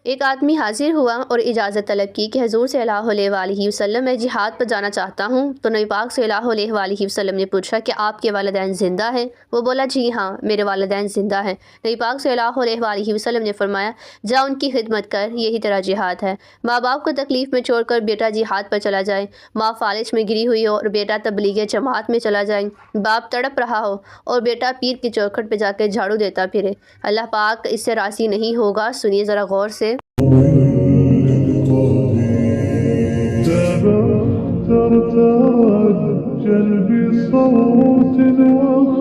ایک آدمی حاضر ہوا اور اجازت طلب کی کہ حضور صلی اللہ علیہ وآلہ وسلم میں جہاد پر جانا چاہتا ہوں، تو نبی پاک صلی اللہ علیہ وآلہ وسلم نے پوچھا کہ آپ کے والدین زندہ ہیں؟ وہ بولا جی ہاں، میرے والدین زندہ ہیں۔ نبی پاک صلی اللہ علیہ وآلہ وسلم نے فرمایا جا ان کی خدمت کر، یہی تیرا جہاد ہے۔ ماں باپ کو تکلیف میں چھوڑ کر بیٹا جہاد پر چلا جائے، ماں فالج میں گری ہوئی ہو اور بیٹا تبلیغ جماعت میں چلا جائے، باپ تڑپ رہا ہو اور بیٹا پیر کی چوکھٹ پہ جا کے جھاڑو دیتا پھرے، اللہ پاک اس سے راضی نہیں ہوگا۔ سنیے ذرا غور سے۔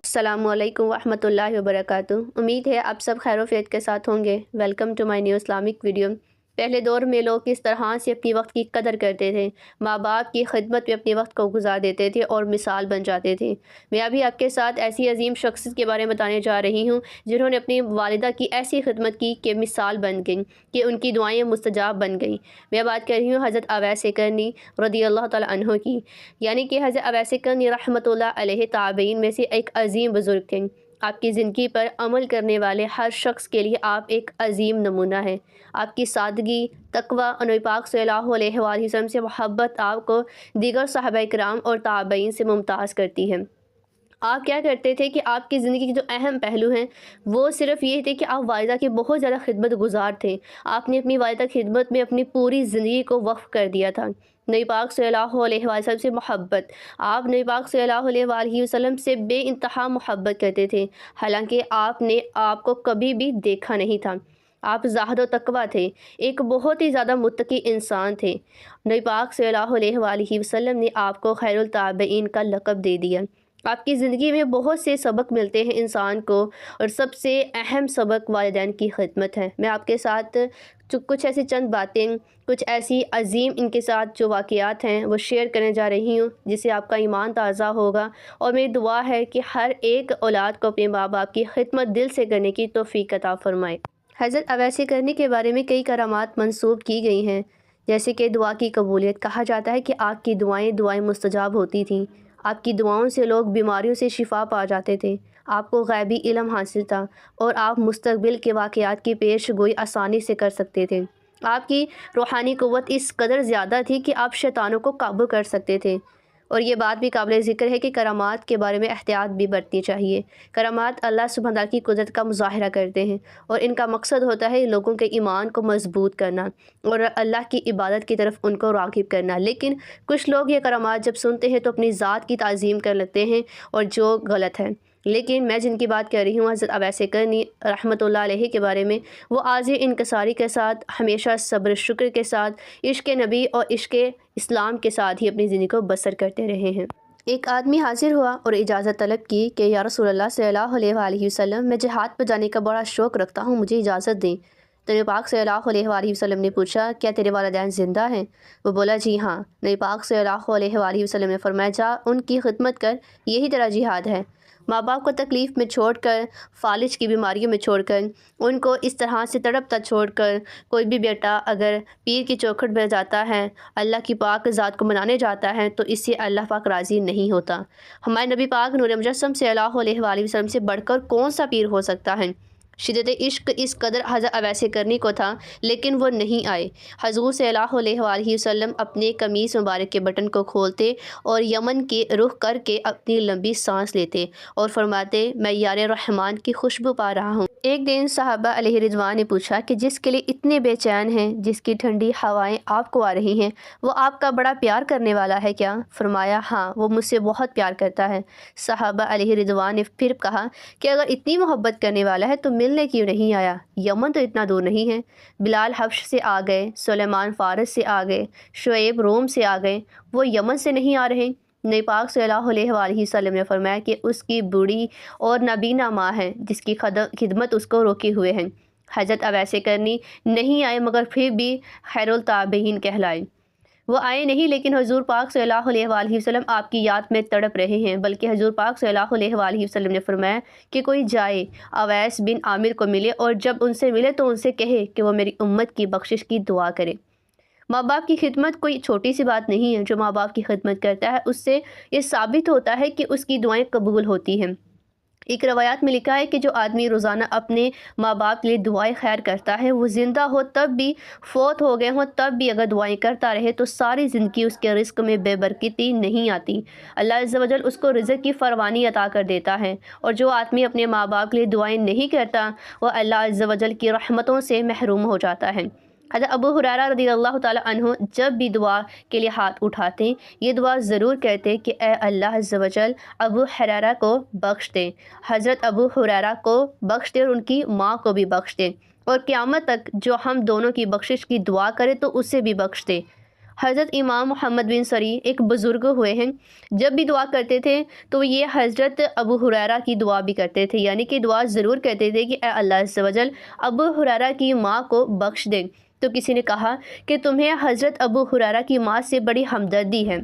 السلام علیکم ورحمۃ اللہ وبرکاتہ۔ امید ہے آپ سب خیر و عافیت کے ساتھ ہوں گے۔ Welcome to my new Islamic video. پہلے دور میں لوگ کس طرح سے اپنی وقت کی قدر کرتے تھے، ماں باپ کی خدمت میں اپنے وقت کو گزار دیتے تھے اور مثال بن جاتے تھے۔ میں ابھی آپ کے ساتھ ایسی عظیم شخصیت کے بارے میں بتانے جا رہی ہوں جنہوں نے اپنی والدہ کی ایسی خدمت کی کہ مثال بن گئیں، کہ ان کی دعائیں مستجاب بن گئیں۔ میں بات کر رہی ہوں حضرت اویس کرنی رضی اللہ تعالیٰ عنہ کی، یعنی کہ حضرت اویس کرنی رحمۃ اللہ علیہ تابعین میں سے ایک عظیم بزرگ تھے۔ آپ کی زندگی پر عمل کرنے والے ہر شخص کے لیے آپ ایک عظیم نمونہ ہیں۔ آپ کی سادگی، تقوی اور نبی پاک صلی اللہ علیہ وآلہ وسلم سے محبت آپ کو دیگر صحابہ کرام اور تابعین سے ممتاز کرتی ہے۔ آپ کیا کرتے تھے کہ آپ کی زندگی کے جو اہم پہلو ہیں وہ صرف یہ تھے کہ آپ والدہ کی بہت زیادہ خدمت گزار تھے۔ آپ نے اپنی والدہ کی خدمت میں اپنی پوری زندگی کو وقف کر دیا تھا۔ نبی پاک صلی اللہ علیہ وآلہ وسلم سے محبت، آپ نبی پاک صلی اللہ علیہ وآلہ وسلم سے بے انتہا محبت کرتے تھے، حالانکہ آپ نے آپ کو کبھی بھی دیکھا نہیں تھا۔ آپ زاہد و تقویٰ تھے، ایک بہت ہی زیادہ متقی انسان تھے۔ نبی پاک صلی اللہ علیہ وآلہ وسلم نے آپ کو خیر التابعین کا لقب دے دیا۔ آپ کی زندگی میں بہت سے سبق ملتے ہیں انسان کو، اور سب سے اہم سبق والدین کی خدمت ہے۔ میں آپ کے ساتھ کچھ ایسی چند باتیں، کچھ ایسی عظیم ان کے ساتھ جو واقعات ہیں وہ شیئر کرنے جا رہی ہوں، جس سے آپ کا ایمان تازہ ہوگا، اور میری دعا ہے کہ ہر ایک اولاد کو اپنے ماں باپ کی خدمت دل سے کرنے کی توفیق عطا فرمائے۔ حضرت اویس کرنی کے بارے میں کئی کرامات منسوب کی گئی ہیں، جیسے کہ دعا کی قبولیت۔ کہا جاتا ہے کہ آپ کی دعائیں مستجاب ہوتی تھیں۔ آپ کی دعاؤں سے لوگ بیماریوں سے شفا پا جاتے تھے۔ آپ کو غیبی علم حاصل تھا اور آپ مستقبل کے واقعات کی پیش گوئی آسانی سے کر سکتے تھے۔ آپ کی روحانی قوت اس قدر زیادہ تھی کہ آپ شیطانوں کو قابو کر سکتے تھے۔ اور یہ بات بھی قابل ذکر ہے کہ کرامات کے بارے میں احتیاط بھی برتنی چاہیے۔ کرامات اللہ سبحانہ تعالیٰ کی قدرت کا مظاہرہ کرتے ہیں، اور ان کا مقصد ہوتا ہے لوگوں کے ایمان کو مضبوط کرنا اور اللہ کی عبادت کی طرف ان کو راغب کرنا۔ لیکن کچھ لوگ یہ کرامات جب سنتے ہیں تو اپنی ذات کی تعظیم کر لیتے ہیں، اور جو غلط ہے۔ لیکن میں جن کی بات کر رہی ہوں حضرت اویس کرنی رحمۃ اللہ علیہ کے بارے میں، وہ عاجز انکساری کے ساتھ، ہمیشہ صبر شکر کے ساتھ، عشق نبی اور عشق اسلام کے ساتھ ہی اپنی زندگی کو بسر کرتے رہے ہیں۔ ایک آدمی حاضر ہوا اور اجازت طلب کی کہ یا رسول اللہ صلی اللہ علیہ وآلہ وسلم، میں جہاد پر جانے کا بڑا شوق رکھتا ہوں، مجھے اجازت دیں۔ تو نبی پاک صلی اللہ علیہ وآلہ وسلم نے پوچھا کیا تیرے والدین زندہ ہیں؟ وہ بولا جی ہاں۔ نبی پاک صلی اللہ علیہ وآلہ وسلم نے فرمایا جا ان کی خدمت کر، یہی تیرا جہاد ہے۔ ماں باپ کو تکلیف میں چھوڑ کر، فالج کی بیماریوں میں چھوڑ کر، ان کو اس طرح سے تڑپتا چھوڑ کر، کوئی بھی بیٹا اگر پیر کی چوکھٹ پہ جاتا ہے، اللہ کی پاک ذات کو منانے جاتا ہے، تو اس سے اللہ پاک راضی نہیں ہوتا۔ ہمارے نبی پاک نور مجسم صلی اللہ علیہ وآلہ وسلم سے بڑھ کر کون سا پیر ہو سکتا ہے؟ شدت عشق اس قدر حضرت اویس کرنی کو تھا، لیکن وہ نہیں آئے۔ حضور صلی اللہ علیہ وآلہ وسلم اپنے قمیص مبارک کے بٹن کو کھولتے اور یمن کے رخ کر کے اپنی لمبی سانس لیتے اور فرماتے میں یار رحمان کی خوشبو پا رہا ہوں۔ ایک دن صحابہ علیہ رضوان نے پوچھا کہ جس کے لیے اتنے بے چین ہیں، جس کی ٹھنڈی ہوائیں آپ کو آ رہی ہیں، وہ آپ کا بڑا پیار کرنے والا ہے کیا؟ فرمایا ہاں، وہ مجھ سے بہت پیار کرتا ہے۔ صحابہ علیہ رضوان نے پھر کہا کہ اگر اتنی محبت کرنے والا ہے تو ملنے کیوں نہیں آیا؟ یمن تو اتنا دور نہیں ہے۔ بلال حبش سے آ گئے، سلیمان فارس سے آ گئے، شعیب روم سے آ گئے، وہ یمن سے نہیں آ رہے؟ نبی پاک صلی اللہ علیہ وآلہ وسلم نے فرمایا کہ اس کی بوڑھی اور نابینا ماں ہے جس کی خدمت اس کو روکے ہوئے ہیں۔ حضرت اویس کرنی نہیں آئے مگر پھر بھی خیر التابعین کہلائے۔ وہ آئے نہیں، لیکن حضور پاک صلی اللہ علیہ وآلہ وسلم آپ کی یاد میں تڑپ رہے ہیں، بلکہ حضور پاک صلی اللہ علیہ وآلہ وسلم نے فرمایا کہ کوئی جائے اویس بن عامر کو ملے، اور جب ان سے ملے تو ان سے کہے کہ وہ میری امت کی بخشش کی دعا کرے۔ ماں باپ کی خدمت کوئی چھوٹی سی بات نہیں ہے۔ جو ماں باپ کی خدمت کرتا ہے اس سے یہ ثابت ہوتا ہے کہ اس کی دعائیں قبول ہوتی ہیں۔ ایک روایات میں لکھا ہے کہ جو آدمی روزانہ اپنے ماں باپ کے لیے دعائیں خیر کرتا ہے، وہ زندہ ہو تب بھی، فوت ہو گئے ہوں تب بھی اگر دعائیں کرتا رہے تو ساری زندگی اس کے رزق میں بے برکتی نہیں آتی، اللہ عز و جل اس کو رزق کی فراوانی عطا کر دیتا ہے۔ اور جو آدمی اپنے ماں باپ کے لیے دعائیں نہیں کرتا، وہ اللہ عز و جل کی رحمتوں سے محروم ہو جاتا ہے۔ حضرت ابو ہریرہ رضی اللہ تعالیٰ عنہ جب بھی دعا کے لیے ہاتھ اٹھاتے، یہ دعا ضرور کہتے کہ اے اللہ عز و جل ابو ہریرہ کو بخش دے، حضرت ابو ہریرہ کو بخش دے اور ان کی ماں کو بھی بخش دے، اور قیامت تک جو ہم دونوں کی بخشش کی دعا کرے تو اسے بھی بخش دے۔ حضرت امام محمد بن سری ایک بزرگ ہوئے ہیں، جب بھی دعا کرتے تھے تو یہ حضرت ابو ہریرہ کی دعا بھی کرتے تھے، یعنی کہ دعا ضرور کہتے تھے کہ اے اللہ عز و جل ابو ہریرہ کی ماں کو بخش دے۔ تو کسی نے کہا کہ تمہیں حضرت ابو ہریرہ کی ماں سے بڑی ہمدردی ہے۔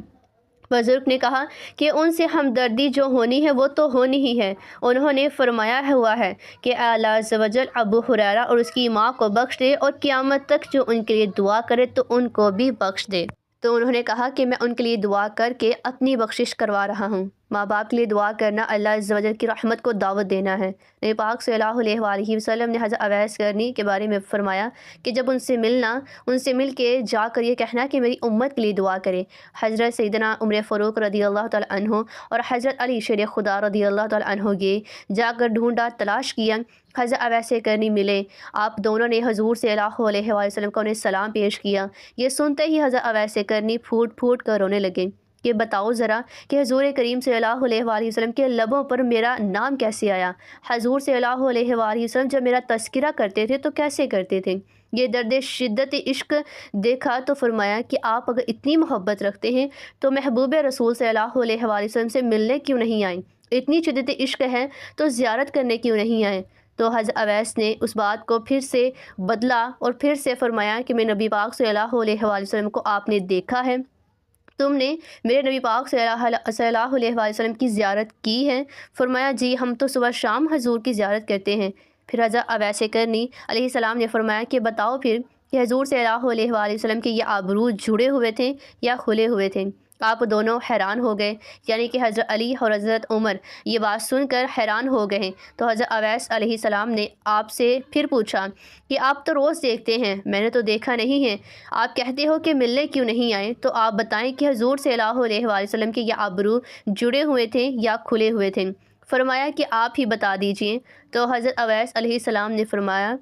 بزرگ نے کہا کہ ان سے ہمدردی جو ہونی ہے وہ تو ہونی ہی ہے۔ انہوں نے فرمایا ہوا ہے کہ اے اللہ عز و جل ابو ہریرہ اور اس کی ماں کو بخش دے، اور قیامت تک جو ان کے لیے دعا کرے تو ان کو بھی بخش دے۔ تو انہوں نے کہا کہ میں ان کے لیے دعا کر کے اپنی بخشش کروا رہا ہوں۔ ماں باپ کے لیے دعا کرنا اللہ عز و جل کی رحمت کو دعوت دینا ہے۔ نبی پاک صلی اللہ علیہ وآلہ وسلم نے حضرت اویس قرنی کے بارے میں فرمایا کہ جب ان سے مل کے جا کر یہ کہنا کہ میری امت کے لیے دعا کرے۔ حضرت سیدنا عمر فاروق رضی اللہ تعالیٰ عنہ اور حضرت علی شیر خدا رضی اللہ تعالیٰ عنہ یہ جا کر ڈھونڈا، تلاش کیا، حضرت اویس قرنی ملے۔ آپ دونوں نے حضور صلی اللہ علیہ وآلہ وسلم کو انہیں سلام پیش کیا۔ یہ سنتے ہی حضرت اویس قرنی پھوٹ پھوٹ کر رونے لگے کہ بتاؤ ذرا کہ حضور کریم صلی اللہ علیہ وآلہ وسلم کے لبوں پر میرا نام کیسے آیا؟ حضور صلی اللہ علیہ وآلہ وسلم جب میرا تذکرہ کرتے تھے تو کیسے کرتے تھے؟ یہ درد شدت عشق دیکھا تو فرمایا کہ آپ اگر اتنی محبت رکھتے ہیں تو محبوب رسول صلی اللہ علیہ وآلہ وسلم سے ملنے کیوں نہیں آئیں؟ اتنی شدت عشق ہے تو زیارت کرنے کیوں نہیں آئیں؟ تو حضرت اویس نے اس بات کو پھر سے بدلا اور پھر سے فرمایا کہ میں نبی پاک صلی اللہ علیہ وآلہ وسلم کو آپ نے دیکھا ہے، تم نے میرے نبی پاک صلی اللہ علیہ وآلہ وسلم کی زیارت کی ہے؟ فرمایا جی ہم تو صبح شام حضور کی زیارت کرتے ہیں۔ پھر حضرت اویس قرنی علیہ السلام نے فرمایا کہ بتاؤ پھر کہ حضور صلی اللہ علیہ وآلہ وسلم کے یہ آبرو جڑے ہوئے تھے یا کھلے ہوئے تھے؟ آپ دونوں حیران ہو گئے، یعنی کہ حضرت علی اور حضرت عمر یہ بات سن کر حیران ہو گئے ہیں۔ تو حضرت اویس علیہ السلام نے آپ سے پھر پوچھا کہ آپ تو روز دیکھتے ہیں، میں نے تو دیکھا نہیں ہے، آپ کہتے ہو کہ ملنے کیوں نہیں آئے؟ تو آپ بتائیں کہ حضور صلی اللہ علیہ وآلہ وسلم کے یہ آبرو جڑے ہوئے تھے یا کھلے ہوئے تھے؟ فرمایا کہ آپ ہی بتا دیجئے۔ تو حضرت اویس علیہ السلام نے فرمایا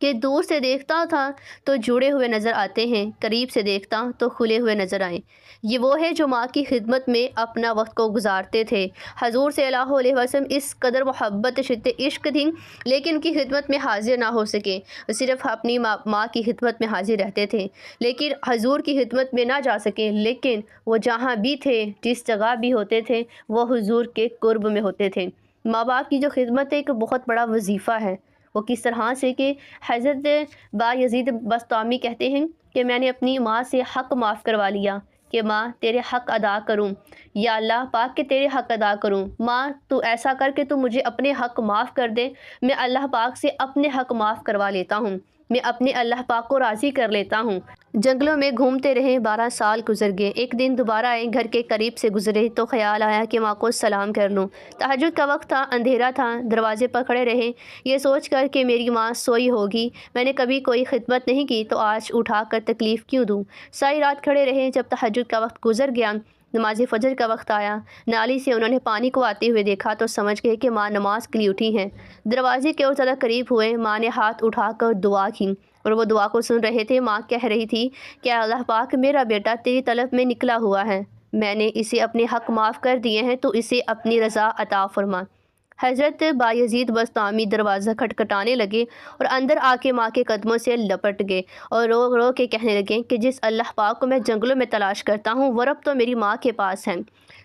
کہ دور سے دیکھتا تھا تو جڑے ہوئے نظر آتے ہیں، قریب سے دیکھتا تو کھلے ہوئے نظر آئیں۔ یہ وہ ہے جو ماں کی خدمت میں اپنا وقت کو گزارتے تھے۔ حضور صلی اللہ علیہ وسلم اس قدر محبت شدت عشق تھی لیکن ان کی خدمت میں حاضر نہ ہو سکے، صرف اپنی ماں کی خدمت میں حاضر رہتے تھے لیکن حضور کی خدمت میں نہ جا سکے، لیکن وہ جہاں بھی تھے، جس جگہ بھی ہوتے تھے، وہ حضور کے قرب میں ہوتے تھے۔ ماں باپ کی جو خدمت ایک بہت بڑا وظیفہ ہے، وہ کس طرح سے کہ حضرت بایزید بسطامی کہتے ہیں کہ میں نے اپنی ماں سے حق معاف کروا لیا کہ ماں تیرے حق ادا کروں، یا اللہ پاک کہ تیرے حق ادا کروں، ماں تو ایسا کر کے تو مجھے اپنے حق معاف کر دے، میں اللہ پاک سے اپنے حق معاف کروا لیتا ہوں، میں اپنے اللہ پاک کو راضی کر لیتا ہوں۔ جنگلوں میں گھومتے رہے، 12 سال گزر گئے، ایک دن دوبارہ آئے، گھر کے قریب سے گزرے تو خیال آیا کہ ماں کو سلام کر لوں۔ تہجد کا وقت تھا، اندھیرا تھا، دروازے پر کھڑے رہے، یہ سوچ کر کہ میری ماں سوئی ہوگی، میں نے کبھی کوئی خدمت نہیں کی تو آج اٹھا کر تکلیف کیوں دوں۔ ساری رات کھڑے رہے، جب تہجد کا وقت گزر گیا، نماز فجر کا وقت آیا، نالی سے انہوں نے پانی کو آتے ہوئے دیکھا تو سمجھ گئے کہ ماں نماز کے لیے اٹھی ہیں۔ دروازے کے اور زیادہ قریب ہوئے، ماں نے ہاتھ اٹھا کر دعا کی اور وہ دعا کو سن رہے تھے۔ ماں کہہ رہی تھی کہ اللہ پاک میرا بیٹا تیری طلب میں نکلا ہوا ہے، میں نے اسے اپنے حق معاف کر دیے ہیں تو اسے اپنی رضا عطا فرما۔ حضرت بایزید بسطامی دروازہ کھٹکھٹانے لگے اور اندر آ کے ماں کے قدموں سے لپٹ گئے اور رو رو کے کہنے لگے کہ جس اللہ پاک کو میں جنگلوں میں تلاش کرتا ہوں وہ رب تو میری ماں کے پاس ہے،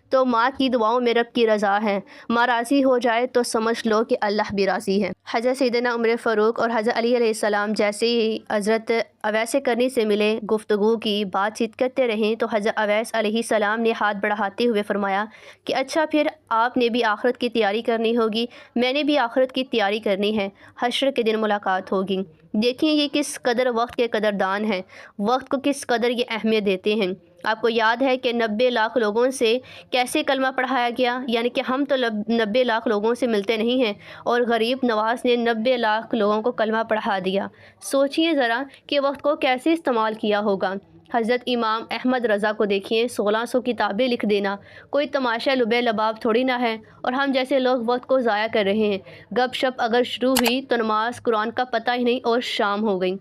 تو ماں کی دعاؤں میں رب کی رضا ہے، ماں راضی ہو جائے تو سمجھ لو کہ اللہ بھی راضی ہے۔ حضرت سیدنا عمر فاروق اور حضرت علی علیہ السلام جیسے ہی حضرت اویس قرنی سے ملے، گفتگو کی، بات چیت کرتے رہیں تو حضرت اویس علیہ السلام نے ہاتھ بڑھاتے ہوئے فرمایا کہ اچھا پھر آپ نے بھی آخرت کی تیاری کرنی ہوگی، میں نے بھی آخرت کی تیاری کرنی ہے، حشر کے دن ملاقات ہوگی۔ دیکھیں یہ کس قدر وقت کے قدردان ہیں، وقت کو کس قدر یہ اہمیت دیتے ہیں۔ آپ کو یاد ہے کہ 90 لاکھ لوگوں سے کیسے کلمہ پڑھایا گیا، یعنی کہ ہم تو 90 لاکھ لوگوں سے ملتے نہیں ہیں اور غریب نواز نے 90 لاکھ لوگوں کو کلمہ پڑھا دیا۔ سوچئے ذرا کہ وقت کو کیسے استعمال کیا ہوگا۔ حضرت امام احمد رضا کو دیکھیے، 1600 کتابیں لکھ دینا کوئی تماشا لبے لباب تھوڑی نہ ہے، اور ہم جیسے لوگ وقت کو ضائع کر رہے ہیں۔ گپ شپ اگر شروع ہوئی تو نماز قرآن کا پتہ ہی نہیں اور شام ہو گئی۔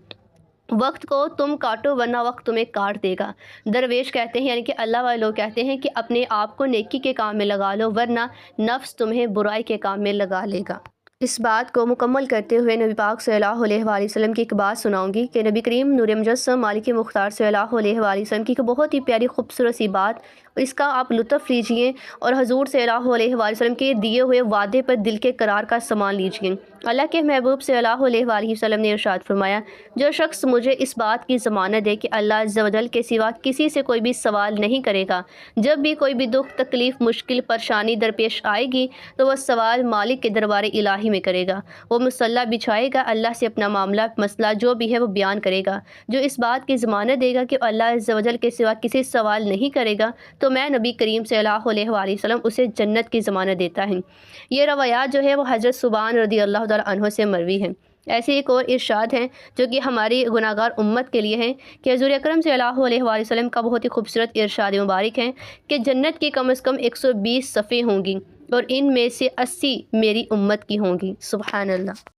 وقت کو تم کاٹو ورنہ وقت تمہیں کاٹ دے گا۔ درویش کہتے ہیں، یعنی کہ اللہ والے لوگ کہتے ہیں کہ اپنے آپ کو نیکی کے کام میں لگا لو ورنہ نفس تمہیں برائی کے کام میں لگا لے گا۔ اس بات کو مکمل کرتے ہوئے نبی پاک صلی اللہ علیہ وآلہ وسلم کی ایک بات سناؤں گی کہ نبی کریم نور مجسم مالک مختار صلی اللہ علیہ وآلہ وسلم کی ایک بہت ہی پیاری خوبصورت سی بات، اس کا آپ لطف لیجئے اور حضور صلی اللہ علیہ وآلہ وسلم کے دیے ہوئے وعدے پر دل کے قرار کا سامان لیجئے۔ اللہ کے محبوب صلی اللہ علیہ وآلہ وسلم نے ارشاد فرمایا، جو شخص مجھے اس بات کی ضمانت دے کہ اللہ عز و جل کے سوا کسی سے کوئی بھی سوال نہیں کرے گا، جب بھی کوئی بھی دکھ تکلیف مشکل پریشانی درپیش آئے گی تو وہ سوال مالک کے دربار الہی میں کرے گا، وہ مصلی بچھائے گا، اللہ سے اپنا معاملہ مسئلہ جو بھی ہے وہ بیان کرے گا۔ جو اس بات کی ضمانت دے گا کہ اللہ عز و جل کے سوا کسی سوال نہیں کرے گا تو میں نبی کریم صلی اللہ علیہ وآلہ وسلم اسے جنت کی ضمانت دیتا ہے۔ یہ روایات جو ہے وہ حضرت ثوبان رضی اللہ تعالیٰ عنہ سے مروی ہیں۔ ایسے ایک اور ارشاد ہیں جو کہ ہماری گناہگار امت کے لیے ہیں کہ حضور اکرم صلی اللہ علیہ وآلہ وسلم کا بہت ہی خوبصورت ارشاد مبارک ہے کہ جنت کی کم از کم 120 صفیں ہوں گی اور ان میں سے 80 میری امت کی ہوں گی۔ سبحان اللہ۔